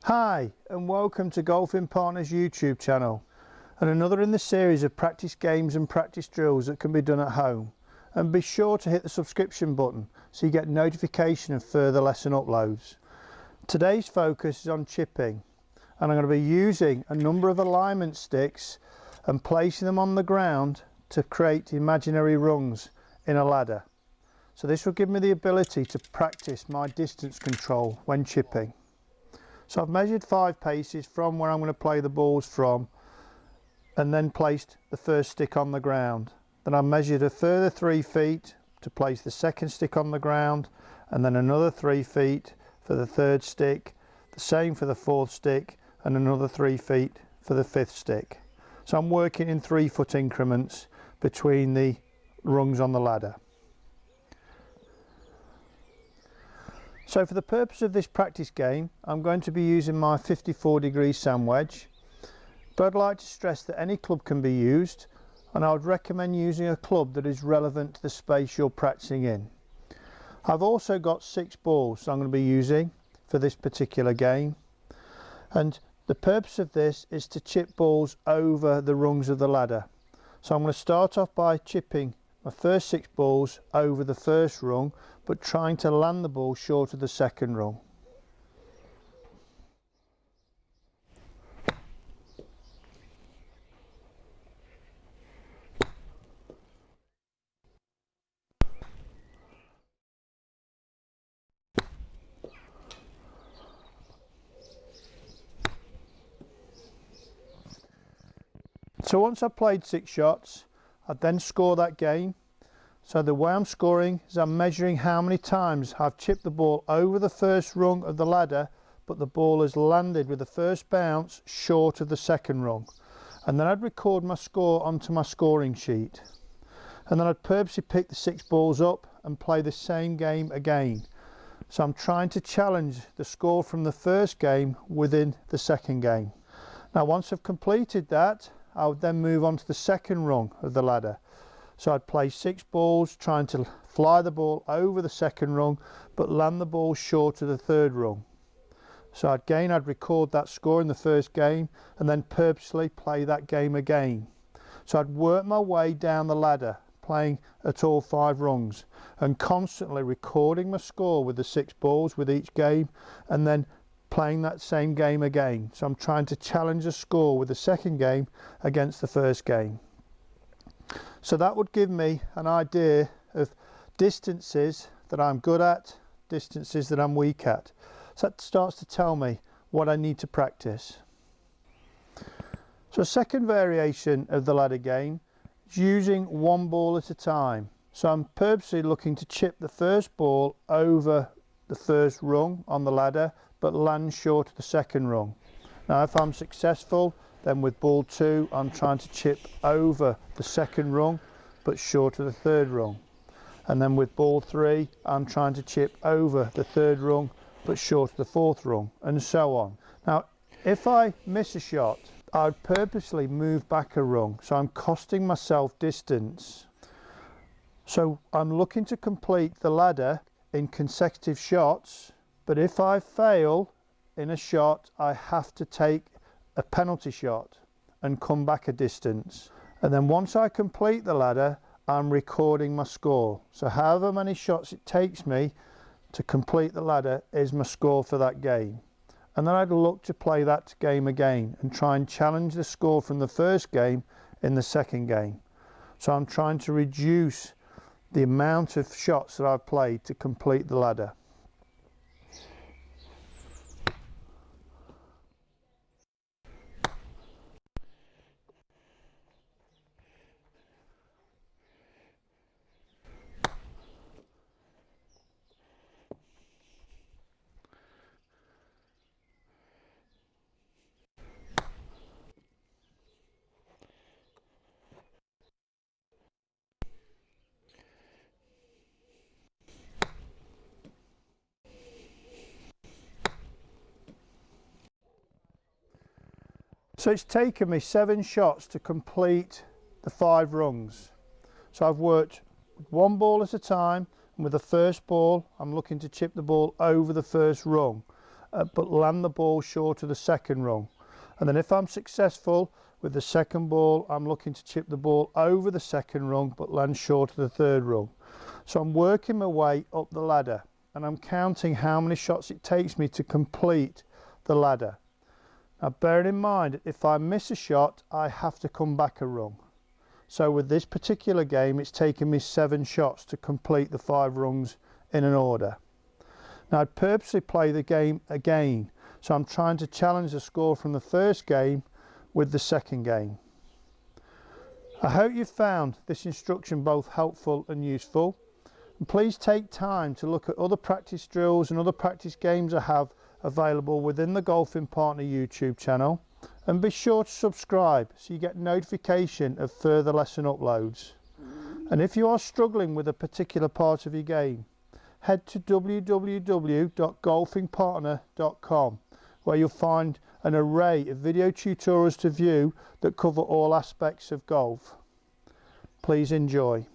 Hi and welcome to Golfing Partners YouTube channel and another in the series of practice games and practice drills that can be done at home. And be sure to hit the subscription button so you get notification of further lesson uploads. Today's focus is on chipping, and I'm going to be using a number of alignment sticks and placing them on the ground to create imaginary rungs in a ladder. So this will give me the ability to practice my distance control when chipping. So I've measured 5 paces from where I'm going to play the balls from, and then placed the first stick on the ground. Then I measured a further 3 feet to place the second stick on the ground, and then another 3 feet for the third stick, the same for the fourth stick, and another 3 feet for the fifth stick. So I'm working in 3-foot increments between the rungs on the ladder. So for the purpose of this practice game, I'm going to be using my 54° sand wedge, but I'd like to stress that any club can be used, and I would recommend using a club that is relevant to the space you're practicing in. I've also got 6 balls I'm going to be using for this particular game, and the purpose of this is to chip balls over the rungs of the ladder. So I'm going to start off by chipping my first 6 balls over the first rung, but trying to land the ball short of the second rung. So once I've played 6 shots, I then score that game. So the way I'm scoring is I'm measuring how many times I've chipped the ball over the first rung of the ladder, but the ball has landed with the first bounce short of the second rung. And then I'd record my score onto my scoring sheet. And then I'd purposely pick the 6 balls up and play the same game again. So I'm trying to challenge the score from the first game within the second game. Now once I've completed that, I would then move on to the second rung of the ladder. So I'd play 6 balls trying to fly the ball over the second rung but land the ball short of the third rung. So again I'd record that score in the first game and then purposely play that game again. So I'd work my way down the ladder playing at all 5 rungs and constantly recording my score with the 6 balls with each game and then playing that same game again. So I'm trying to challenge the score with the second game against the first game. So that would give me an idea of distances that I'm good at, distances that I'm weak at. So that starts to tell me what I need to practice. So a second variation of the ladder game is using 1 ball at a time. So I'm purposely looking to chip the first ball over the first rung on the ladder but land short of the second rung. Now if I'm successful, then with ball 2 I'm trying to chip over the second rung but short of the third rung. And then with ball 3 I'm trying to chip over the third rung but short of the fourth rung, and so on. Now if I miss a shot, I'd purposely move back a rung, so I'm costing myself distance. So I'm looking to complete the ladder in consecutive shots, but if I fail in a shot I have to take a penalty shot and come back a distance. And then once I complete the ladder, I'm recording my score. So however many shots it takes me to complete the ladder is my score for that game. And then I'd look to play that game again and try and challenge the score from the first game in the second game. So I'm trying to reduce the amount of shots that I've played to complete the ladder. So it's taken me 7 shots to complete the 5 rungs. So I've worked 1 ball at a time, and with the first ball I'm looking to chip the ball over the first rung, but land the ball short of the second rung. And then if I'm successful with the second ball, I'm looking to chip the ball over the second rung but land short of the third rung. So I'm working my way up the ladder and I'm counting how many shots it takes me to complete the ladder. Now bearing in mind, if I miss a shot, I have to come back a rung. So with this particular game, it's taken me 7 shots to complete the 5 rungs in an order. Now I'd purposely play the game again, so I'm trying to challenge the score from the first game with the second game. I hope you found this instruction both helpful and useful. And please take time to look at other practice drills and other practice games I have available within the Golfing Partner YouTube channel, and be sure to subscribe so you get notification of further lesson uploads. And if you are struggling with a particular part of your game, head to www.golfingpartner.com, where you'll find an array of video tutorials to view that cover all aspects of golf. Please enjoy.